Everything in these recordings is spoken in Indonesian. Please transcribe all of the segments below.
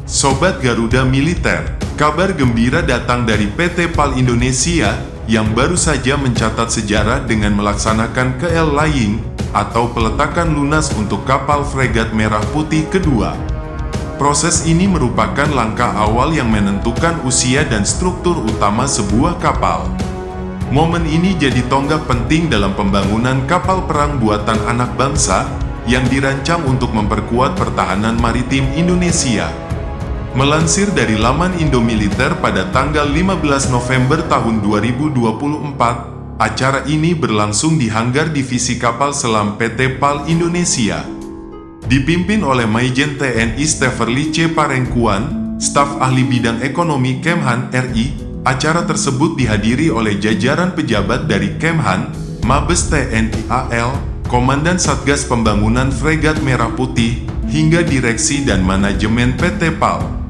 Sobat Garuda Militer, kabar gembira datang dari PT PAL Indonesia yang baru saja mencatat sejarah dengan melaksanakan KL-Laying atau peletakan lunas untuk kapal fregat merah putih kedua. Proses ini merupakan langkah awal yang menentukan usia dan struktur utama sebuah kapal. Momen ini jadi tonggak penting dalam pembangunan kapal perang buatan anak bangsa yang dirancang untuk memperkuat pertahanan maritim Indonesia. Melansir dari laman Indomiliter pada tanggal 15 November tahun 2024, acara ini berlangsung di hanggar Divisi Kapal Selam PT PAL Indonesia. Dipimpin oleh Maijen TNI Steferly C. Parengkuan, staf ahli bidang ekonomi Kemhan RI, acara tersebut dihadiri oleh jajaran pejabat dari Kemhan, Mabes TNI AL, Komandan Satgas Pembangunan Fregat Merah Putih, hingga direksi dan manajemen PT PAL.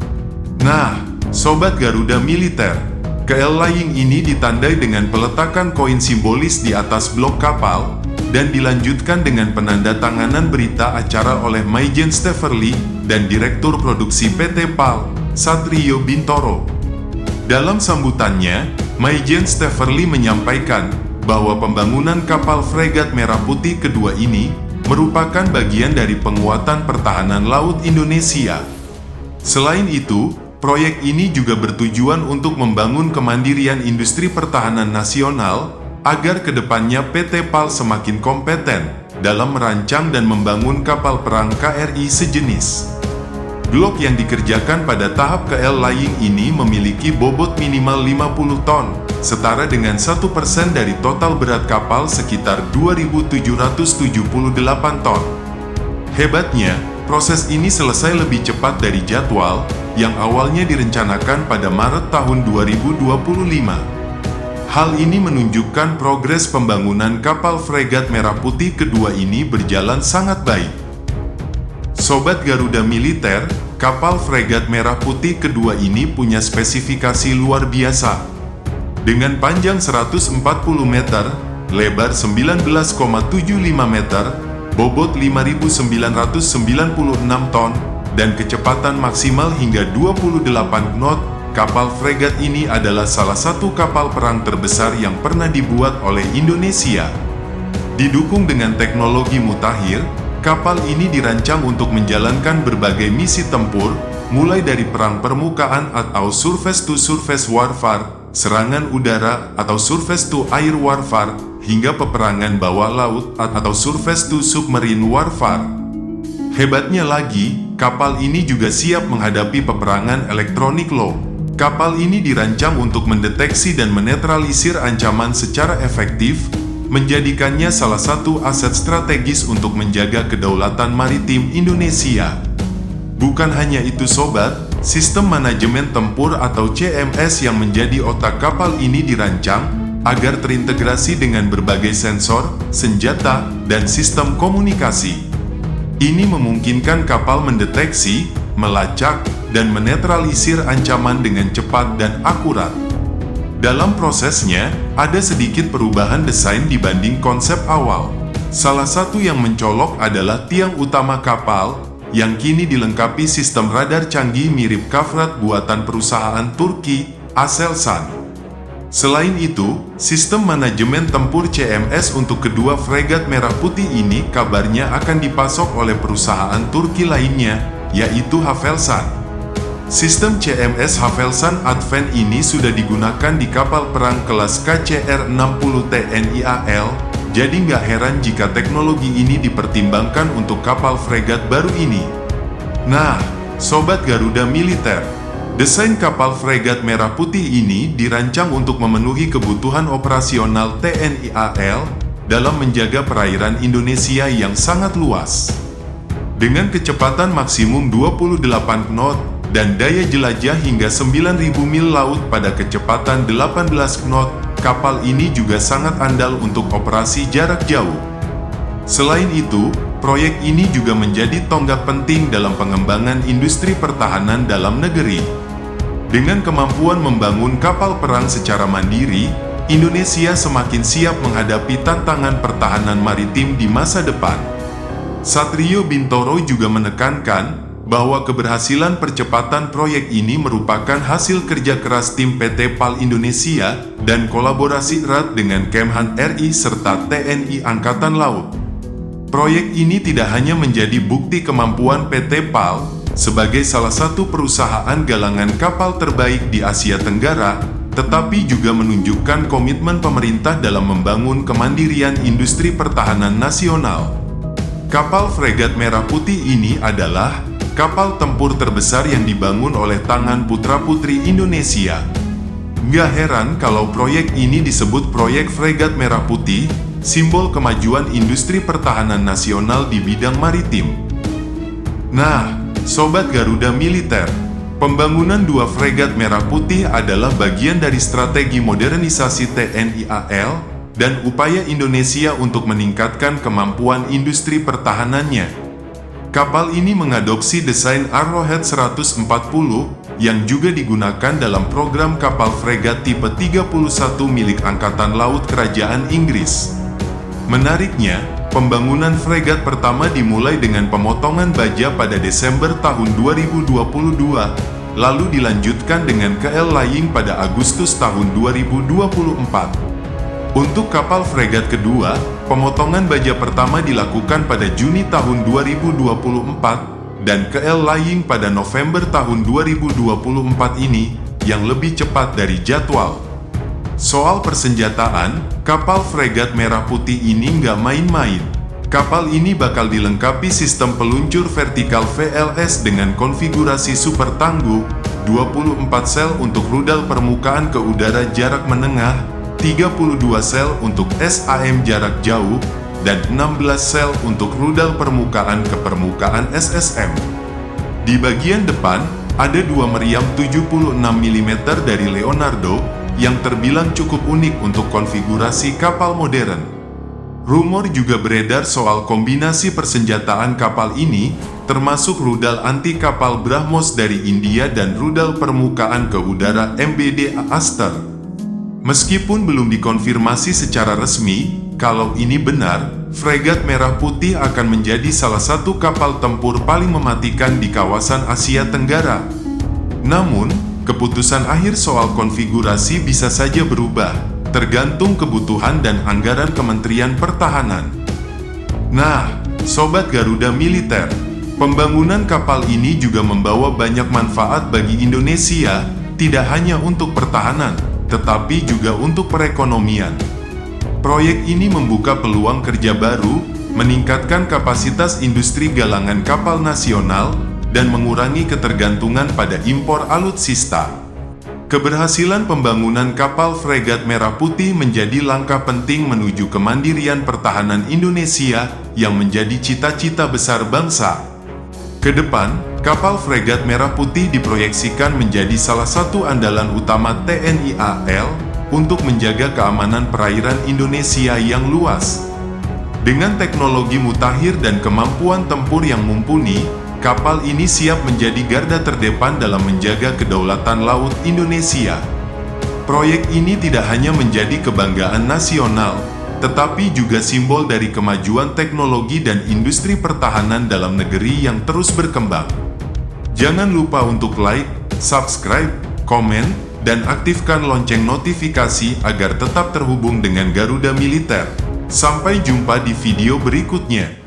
Nah, Sobat Garuda Militer, KL-Laying ini ditandai dengan peletakan koin simbolis di atas blok kapal, dan dilanjutkan dengan penandatanganan berita acara oleh Maijen Steferly dan Direktur Produksi PT PAL, Satrio Bintoro. Dalam sambutannya, Maijen Steferly menyampaikan bahwa pembangunan kapal fregat merah putih kedua ini merupakan bagian dari penguatan pertahanan laut Indonesia. Selain itu, proyek ini juga bertujuan untuk membangun kemandirian industri pertahanan nasional agar kedepannya PT PAL semakin kompeten dalam merancang dan membangun kapal perang KRI sejenis. Blok yang dikerjakan pada tahap KL-Laying ini memiliki bobot minimal 50 ton, setara dengan 1% dari total berat kapal sekitar 2.778 ton. Hebatnya, proses ini selesai lebih cepat dari jadwal, yang awalnya direncanakan pada Maret tahun 2025. Hal ini menunjukkan progres pembangunan kapal fregat merah putih kedua ini berjalan sangat baik. Sobat Garuda Militer, kapal fregat merah putih kedua ini punya spesifikasi luar biasa. Dengan panjang 140 meter, lebar 19,75 meter, bobot 5.996 ton, dan kecepatan maksimal hingga 28 knot, kapal fregat ini adalah salah satu kapal perang terbesar yang pernah dibuat oleh Indonesia. Didukung dengan teknologi mutakhir, kapal ini dirancang untuk menjalankan berbagai misi tempur, mulai dari perang permukaan atau surface-to-surface warfare, serangan udara atau surface-to-air warfare, hingga peperangan bawah laut atau surface-to-submarine warfare. Hebatnya lagi, kapal ini juga siap menghadapi peperangan elektronik loh. Kapal ini dirancang untuk mendeteksi dan menetralisir ancaman secara efektif, menjadikannya salah satu aset strategis untuk menjaga kedaulatan maritim Indonesia. Bukan hanya itu sobat, sistem manajemen tempur atau CMS yang menjadi otak kapal ini dirancang agar terintegrasi dengan berbagai sensor, senjata, dan sistem komunikasi. Ini memungkinkan kapal mendeteksi, melacak, dan menetralisir ancaman dengan cepat dan akurat. Dalam prosesnya, ada sedikit perubahan desain dibanding konsep awal. Salah satu yang mencolok adalah tiang utama kapal, yang kini dilengkapi sistem radar canggih mirip Kavrat buatan perusahaan Turki, Aselsan. Selain itu, sistem manajemen tempur CMS untuk kedua fregat merah putih ini kabarnya akan dipasok oleh perusahaan Turki lainnya, yaitu Havelsan. Sistem CMS Havelsan Advent ini sudah digunakan di kapal perang kelas KCR-60 TNI AL, jadi nggak heran jika teknologi ini dipertimbangkan untuk kapal fregat baru ini. Nah, Sobat Garuda Militer, desain kapal fregat merah putih ini dirancang untuk memenuhi kebutuhan operasional TNI AL dalam menjaga perairan Indonesia yang sangat luas. Dengan kecepatan maksimum 28 knot dan daya jelajah hingga 9.000 mil laut pada kecepatan 18 knot, kapal ini juga sangat andal untuk operasi jarak jauh. Selain itu, proyek ini juga menjadi tonggak penting dalam pengembangan industri pertahanan dalam negeri. Dengan kemampuan membangun kapal perang secara mandiri, Indonesia semakin siap menghadapi tantangan pertahanan maritim di masa depan. Satrio Bintoro juga menekankan bahwa keberhasilan percepatan proyek ini merupakan hasil kerja keras tim PT PAL Indonesia dan kolaborasi erat dengan Kemhan RI serta TNI Angkatan Laut. Proyek ini tidak hanya menjadi bukti kemampuan PT PAL sebagai salah satu perusahaan galangan kapal terbaik di Asia Tenggara, tetapi juga menunjukkan komitmen pemerintah dalam membangun kemandirian industri pertahanan nasional. Kapal fregat Merah Putih ini adalah kapal tempur terbesar yang dibangun oleh tangan putra-putri Indonesia. Nggak heran kalau proyek ini disebut proyek fregat Merah Putih, simbol kemajuan industri pertahanan nasional di bidang maritim. Nah, Sobat Garuda Militer, pembangunan dua fregat Merah Putih adalah bagian dari strategi modernisasi TNI AL dan upaya Indonesia untuk meningkatkan kemampuan industri pertahanannya. Kapal ini mengadopsi desain Arrowhead 140 yang juga digunakan dalam program kapal fregat tipe 31 milik Angkatan Laut Kerajaan Inggris. Menariknya, pembangunan fregat pertama dimulai dengan pemotongan baja pada Desember tahun 2022, lalu dilanjutkan dengan KL-laying pada Agustus tahun 2024. Untuk kapal fregat kedua, pemotongan baja pertama dilakukan pada Juni tahun 2024 dan KL-laying pada November tahun 2024 ini yang lebih cepat dari jadwal. Soal persenjataan, kapal fregat Merah Putih ini nggak main-main. Kapal ini bakal dilengkapi sistem peluncur vertikal VLS dengan konfigurasi super tangguh, 24 sel untuk rudal permukaan ke udara jarak menengah, 32 sel untuk SAM jarak jauh, dan 16 sel untuk rudal permukaan ke permukaan SSM. Di bagian depan, ada dua meriam 76 mm dari Leonardo, yang terbilang cukup unik untuk konfigurasi kapal modern. Rumor juga beredar soal kombinasi persenjataan kapal ini, termasuk rudal anti kapal BrahMos dari India dan rudal permukaan ke udara MBD Aster. Meskipun belum dikonfirmasi secara resmi, kalau ini benar, fregat Merah Putih akan menjadi salah satu kapal tempur paling mematikan di kawasan Asia Tenggara. Namun, keputusan akhir soal konfigurasi bisa saja berubah, tergantung kebutuhan dan anggaran Kementerian Pertahanan. Nah, Sobat Garuda Militer, pembangunan kapal ini juga membawa banyak manfaat bagi Indonesia, tidak hanya untuk pertahanan, tetapi juga untuk perekonomian. Proyek ini membuka peluang kerja baru, meningkatkan kapasitas industri galangan kapal nasional, dan mengurangi ketergantungan pada impor alutsista. Keberhasilan pembangunan kapal fregat Merah Putih menjadi langkah penting menuju kemandirian pertahanan Indonesia yang menjadi cita-cita besar bangsa. Kedepan, kapal fregat Merah Putih diproyeksikan menjadi salah satu andalan utama TNI AL untuk menjaga keamanan perairan Indonesia yang luas. Dengan teknologi mutakhir dan kemampuan tempur yang mumpuni, kapal ini siap menjadi garda terdepan dalam menjaga kedaulatan laut Indonesia. Proyek ini tidak hanya menjadi kebanggaan nasional, tetapi juga simbol dari kemajuan teknologi dan industri pertahanan dalam negeri yang terus berkembang. Jangan lupa untuk like, subscribe, komen, dan aktifkan lonceng notifikasi agar tetap terhubung dengan Garuda Militer. Sampai jumpa di video berikutnya.